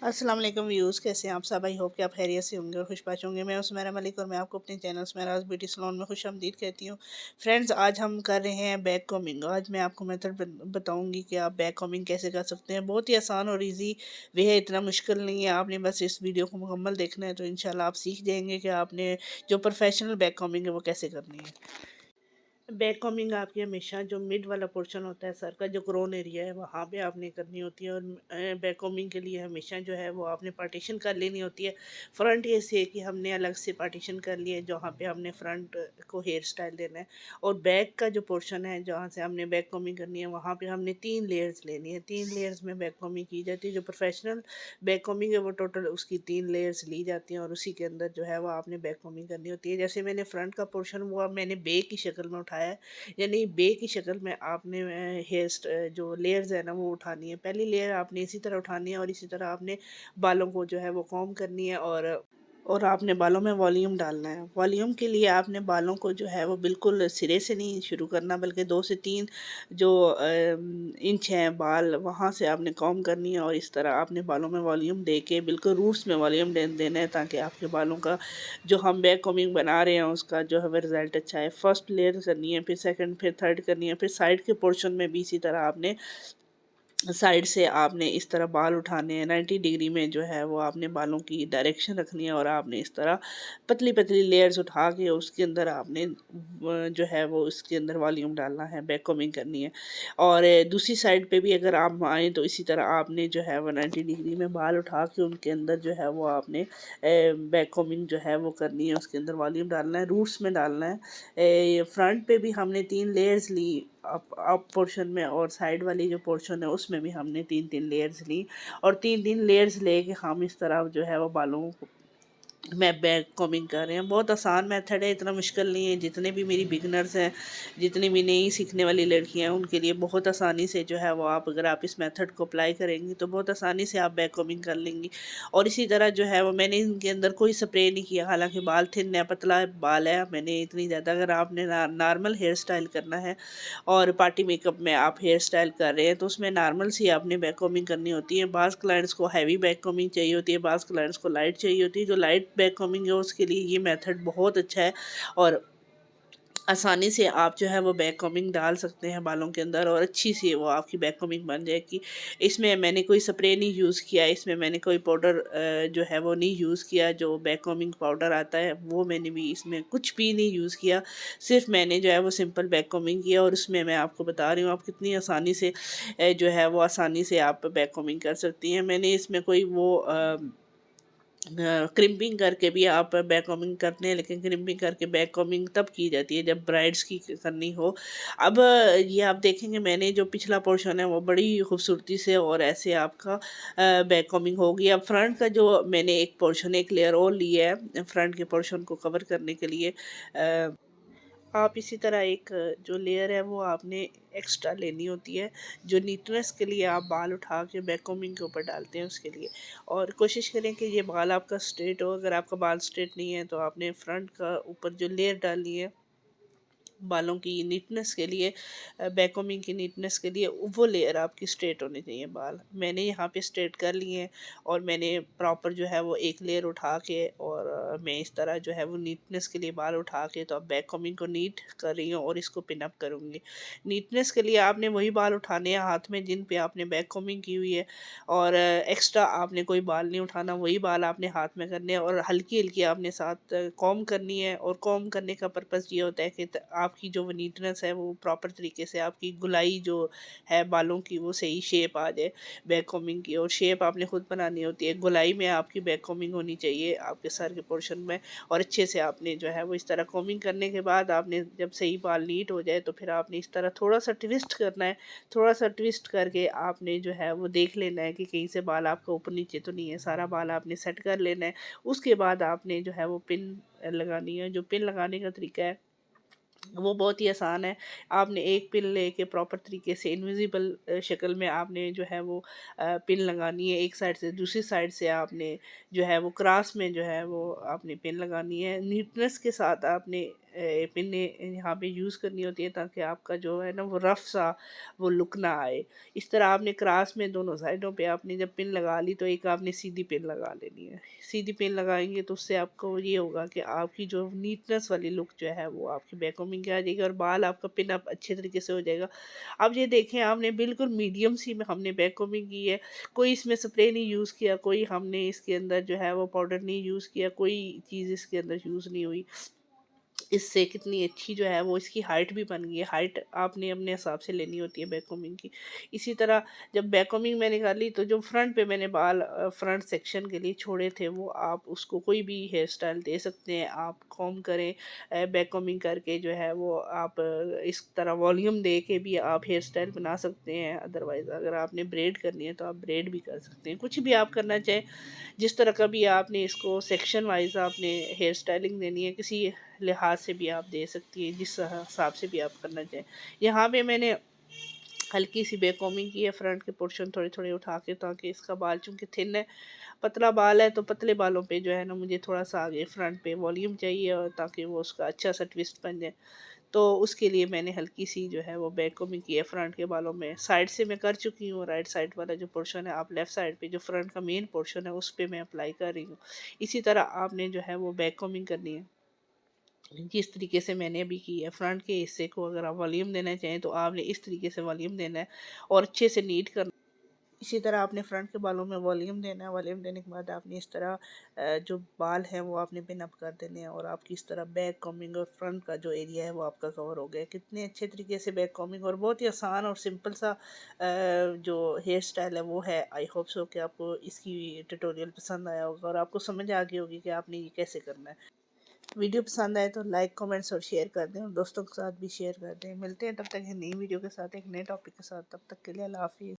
अस्सलाम वालेकुम व्यूज़, कैसे हैं आप सब। आई होप कि आप खैरियत से होंगे और खुशबाश होंगे। मैं उस्मारा मलिक और मैं आपको अपने चैनल उस्माराज़ ब्यूटी सैलून में खुशामदीद कहती हूँ। फ्रेंड्स, आज हम कर रहे हैं बैक कॉमिंग। आज मैं आपको मेथड बताऊँगी कि आप बैक कॉमिंग कैसे कर सकते हैं। बहुत ही आसान और ईजी वे है, इतना मुश्किल नहीं है। आपने बस इस वीडियो को मुकम्मल देखना है तो इंशाल्लाह आप सीख जाएंगे कि आपने जो प्रोफेशनल बैक कॉमिंग है वो कैसे करनी है। बैक कॉमिंग आपकी हमेशा जो मिड वाला पोर्शन होता है, सर का जो क्रोन एरिया है, वहाँ पे आपने करनी होती है। और बैक कॉमिंग के लिए हमेशा जो है वो आपने पार्टीशन कर लेनी होती है। फ्रंट ये से कि हमने अलग से पार्टीशन कर लिया है जहाँ पे हमने फ्रंट को हेयर स्टाइल देना है। और बैक का जो पोर्शन है जहाँ से हमने बैक कॉमिंग करनी है, वहाँ पे हमने 3 लेयर्स लेनी है। 3 लेयर्स में बैक कॉमिंग की जाती है। जो प्रोफेशनल बैक कॉमिंग है वो टोटल उसकी 3 लेयर्स ली जाती हैं और उसी के अंदर जो है वो आपने बैक कॉमिंग करनी होती है। जैसे मैंने फ्रंट का पोर्शन वो मैंने बे की शक्ल में उठाया है, यानी बे की शक्ल में आपने जो लेयर्स है ना वो उठानी है। पहली लेयर आपने इसी तरह उठानी है और इसी तरह आपने बालों को जो है वो कॉम्ब करनी है। और आपने बालों में वॉल्यूम डालना है। वॉल्यूम के लिए आपने बालों को जो है वो बिल्कुल सिरे से नहीं शुरू करना, बल्कि 2 से 3 जो इंच हैं बाल, वहाँ से आपने कॉम्ब करनी है। और इस तरह आपने बालों में वॉल्यूम दे के बिल्कुल रूट्स में वॉल्यूम देना है, ताकि आपके बालों का जो हम बैक कॉम्बिंग बना रहे हैं उसका जो है रिज़ल्ट अच्छा है। फर्स्ट लेयर करनी है, फिर सेकंड, फिर थर्ड करनी है, फिर साइड के पोर्शन में भी इसी तरह आपने साइड से आपने इस तरह बाल उठाने हैं। 90 डिग्री में जो है वो आपने बालों की डायरेक्शन रखनी है और आपने इस तरह पतली पतली लेयर्स उठा के उसके अंदर आपने जो है वो उसके अंदर वॉल्यूम डालना है, बैक कॉम्बिंग करनी है। और दूसरी साइड पे भी अगर आप आएँ तो इसी तरह आपने जो है वो 90 डिग्री में बाल उठा के उनके अंदर जो है वो आपने बैक कॉम्बिंग जो है वो करनी है। उसके अंदर वॉल्यूम डालना है, रूट्स में डालना है। फ्रंट पे भी हमने 3 लेयर्स ली, अप पोर्शन में, और साइड वाली जो पोर्शन है उसमें भी हमने 3 3 लेयर्स ली। और 3 3 लेयर्स लेके हम इस तरह जो है वो बालों को मैं बैक कॉम्बिंग कर रहे हैं। बहुत आसान मेथड है, इतना मुश्किल नहीं है। जितने भी मेरी बिगनर्स हैं, जितनी भी नई सीखने वाली लड़कियां हैं, उनके लिए बहुत आसानी से जो है वो अगर आप इस मेथड को अप्लाई करेंगी तो बहुत आसानी से आप बैक कॉम्बिंग कर लेंगी। और इसी तरह जो है वो मैंने इनके अंदर कोई स्प्रे नहीं किया, हालांकि बाल थिन है, पतला बाल है। मैंने इतनी ज़्यादा, अगर आपने नॉर्मल हेयर स्टाइल करना है और पार्टी मेकअप में आप हेयर स्टाइल कर रहे हैं तो उसमें नॉर्मल सी आपने बैक कॉम्बिंग करनी होती है। बाज़ क्लाइंट्स को हैवी बैक कॉम्बिंग चाहिए होती है, बाज़ क्लाइंट्स को लाइट चाहिए होती है। जो लाइट बैक कॉम्बिंग है उसके लिए ये मेथड बहुत अच्छा है और आसानी से आप जो है वो बैक कॉम्बिंग डाल सकते हैं बालों के अंदर और अच्छी सी वो आपकी बैक कॉम्बिंग बन जाएगी। इसमें मैंने कोई स्प्रे नहीं यूज़ किया, इसमें मैंने कोई पाउडर जो है वो नहीं यूज़ किया। जो बैक कॉम्बिंग पाउडर आता है वो मैंने भी इसमें कुछ भी नहीं यूज़ किया। सिर्फ मैंने जो है वो सिंपल बैक कॉम्बिंग किया और उसमें मैं आपको बता रही हूँ आप कितनी आसानी से जो है वो आसानी से आप बैक कॉम्बिंग कर सकती हैं। मैंने इसमें कोई वो क्रिम्पिंग करके भी आप बैक कॉम्बिंग करते हैं, लेकिन क्रिम्पिंग करके बैक कॉम्बिंग तब की जाती है जब ब्राइड्स की करनी हो। अब ये आप देखेंगे मैंने जो पिछला पोर्शन है वो बड़ी खूबसूरती से और ऐसे आपका बैक कॉम्बिंग होगी। अब फ्रंट का जो मैंने एक पोर्शन, एक लेयर और लिया है फ्रंट के पोर्शन को कवर करने के लिए। आप इसी तरह एक जो लेयर है वो आपने एक्स्ट्रा लेनी होती है, जो नीटनेस के लिए आप बाल उठा के बैक कॉम्बिंग के ऊपर डालते हैं उसके लिए। और कोशिश करें कि ये बाल आपका स्ट्रेट हो। अगर आपका बाल स्ट्रेट नहीं है तो आपने फ्रंट का ऊपर जो लेयर डालनी है बालों की नीटनेस के लिए, बैक कॉम्बिंग की नीटनेस के लिए, वो लेयर आपकी स्ट्रेट होनी चाहिए बाल। मैंने यहाँ पे स्ट्रेट कर लिए हैं और मैंने प्रॉपर जो है वो एक लेयर उठा के और मैं इस तरह जो है वो नीटनेस के लिए बाल उठा के तो अब बैक कॉम्बिंग को नीट कर रही हूँ और इसको पिन अप करूँगी। नीटनेस के लिए आपने वही बाल उठाने हैं हाथ में जिन पे आपने बैक कॉम्बिंग की हुई है, और एक्स्ट्रा आपने कोई बाल नहीं उठाना, वही बाल आपने हाथ में करने हैं और हल्की हल्की आपने साथ कॉम्ब करनी है। और कॉम्ब करने का पर्पज़ ये होता है कि आपकी जो नीटनेस है वो प्रॉपर तरीके से, आपकी गुलाई जो है बालों की वो सही शेप आ जाए बैक कॉम्बिंग की। और शेप आपने खुद बनानी होती है, गुलाई में आपकी बैक कॉम्बिंग होनी चाहिए आपके सर के पोर्शन में। और अच्छे से आपने जो है वो इस तरह कॉम्बिंग करने के बाद आपने जब सही बाल नीट हो जाए तो फिर आपने इस तरह थोड़ा सा ट्विस्ट करना है। थोड़ा सा ट्विस्ट करके आपने जो है वो देख लेना है कि कहीं से बाल आपका ऊपर नीचे तो नहीं है, सारा बाल आपने सेट कर लेना है। उसके बाद आपने जो है वो पिन लगानी है। जो पिन लगाने का तरीका है वो बहुत ही आसान है। आपने एक पिन लेके प्रॉपर तरीके से इनविजिबल शक्ल में आपने जो है वो पिन लगानी है एक साइड से, दूसरी साइड से आपने जो है वो क्रॉस में जो है वो आपने पिन लगानी है। नीटनेस के साथ आपने पिन यहाँ पे यूज़ करनी होती है, ताकि आपका जो है ना वो रफ सा वो लुक ना आए। इस तरह आपने क्रॉस में दोनों साइडों पे आपने जब पिन लगा ली, तो एक आपने सीधी पिन लगा लेनी है। सीधी पिन लगाएंगे तो उससे आपको ये होगा कि आपकी जो नीटनेस वाली लुक जो है वो आपकी बैक कॉम्बिंग की आ जाएगी, और बाल आपका पिन अप अच्छे तरीके से हो जाएगा। अब ये देखें, आपने बिल्कुल मीडियम सी में हमने बैक कॉम्बिंग की है, कोई इसमें स्प्रे नहीं यूज़ किया, कोई हमने इसके अंदर जो है वो पाउडर नहीं यूज़ किया, कोई चीज़ इसके अंदर यूज़ नहीं हुई। इससे कितनी अच्छी जो है वो इसकी हाइट भी बन गई है। हाइट आपने अपने हिसाब से लेनी होती है बैक कॉम्बिंग की। इसी तरह जब बैक कॉम्बिंग मैंने कर ली, तो जो फ्रंट पे मैंने बाल फ्रंट सेक्शन के लिए छोड़े थे, वो आप उसको कोई भी हेयर स्टाइल दे सकते हैं। आप कॉम्ब करें, बैक कॉम्बिंग करके जो है वो आप इस तरह वॉल्यूम दे के भी आप हेयर स्टाइल बना सकते हैं। अदरवाइज़ अगर आपने ब्रेड करनी है तो आप ब्रेड भी कर सकते हैं। कुछ भी आप करना चाहें, जिस तरह का भी आपने इसको सेक्शन वाइज आपने हेयर स्टाइलिंग देनी है, किसी लिहाज से भी आप दे सकती हैं, जिस हिसाब से भी आप करना चाहें। यहाँ पे मैंने हल्की सी बैक कॉम्बिंग की है, फ्रंट के पोर्शन थोड़े थोड़े उठा के, ताकि इसका बाल चूँकि थिन है, पतला बाल है, तो पतले बालों पे जो है ना मुझे थोड़ा सा आगे फ्रंट पे वॉल्यूम चाहिए, और ताकि वो उसका अच्छा सा ट्विस्ट बन जाए। तो उसके लिए मैंने हल्की सी जो है वो बैक कॉम्बिंग की है फ्रंट के बालों में। साइड से मैं कर चुकी हूँ, राइट साइड वाला जो पोर्शन है, आप लेफ़्ट साइड पे जो फ्रंट का मेन पोर्शन है उस पे मैं अप्लाई कर रही हूँ। इसी तरह आपने जो है वो बैक कॉम्बिंग करनी है, जिस तरीके से मैंने अभी की है। फ्रंट के हिस्से को अगर आप वॉल्यूम देना चाहें, तो आपने इस तरीके से वॉल्यूम देना है और अच्छे से नीट करना। इसी तरह आपने फ्रंट के बालों में वॉल्यूम देना है। वॉल्यूम देने के बाद आपने इस तरह जो बाल हैं वो आपने पिन अप कर देने हैं, और आपकी इस तरह बैक कॉम्बिंग और फ्रंट का जो एरिया है वो आपका कवर हो गया। कितने अच्छे तरीके से बैक कॉम्बिंग, और बहुत ही आसान और सिंपल सा जो हेयर स्टाइल है वो है। आई होप सो कि आपको इसकी ट्यूटोरियल पसंद आया होगा, और आपको समझ आ गई होगी कि आपने ये कैसे करना है। वीडियो पसंद आए तो लाइक कमेंट्स और शेयर कर दें, और दोस्तों के साथ भी शेयर कर दें। मिलते हैं तब तक एक नई वीडियो के साथ, एक नए टॉपिक के साथ। तब तक के लिए अल्लाह हाफिज़।